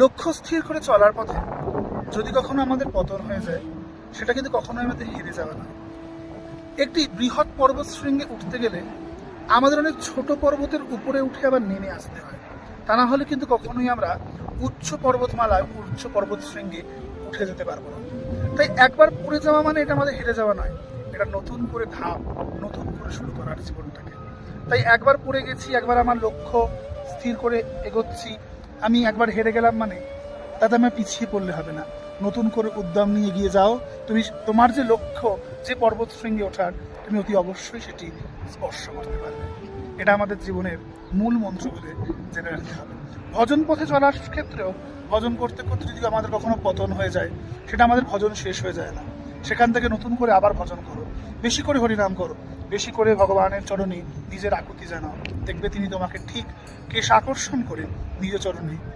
লক্ষ্য স্থির করে চলার পথে যদি কখনো আমাদের পতন হয়ে যায়, সেটা কিন্তু কখনোই আমাদের হেরে যাওয়া নয়। একটি বৃহৎ পর্বত শৃঙ্গে উঠতে গেলে আমাদের অনেক ছোট পর্বতের উপরে উঠে আবার নেমে আসতে হয়। তা না হলে কিন্তু কখনোই আমরা উচ্চ পর্বতমালায়, উচ্চ পর্বত শৃঙ্গে উঠে যেতে পারবো না। তাই একবার পড়ে যাওয়া মানে এটা আমাদের হেরে যাওয়া নয়, এটা নতুন করে ধাপ, নতুন করে শুরু করার জীবনটাকে। তাই একবার পড়ে গেছি, একবার আমার লক্ষ্য স্থির করে এগোচ্ছি, আমি একবার হেরে গেলাম মানে তাতে আমার পিছিয়ে পড়লে হবে না। নতুন করে উদ্যম নিয়ে এগিয়ে যাও। তুমি তোমার যে লক্ষ্য, যে পর্বত শৃঙ্গে ওঠার, তুমি অতি অবশ্যই সেটি স্পর্শ করতে পারবে। এটা আমাদের জীবনের মূল মন্ত্র বলে জেনে রাখতে হবে। ভজন পথে চলার ক্ষেত্রেও ভজন করতে করতে যদি আমাদের কখনো পতন হয়ে যায়, সেটা আমাদের ভজন শেষ হয়ে যায় না। সেখান থেকে নতুন করে আবার ভজন করো, বেশি করে হরিনাম করো, বেশি করে ভগবানের চরণে নিজের আকুতি জানাও। দেখবে তিনি তোমাকে ঠিক কেশ আকর্ষণ করে নিজ চরণে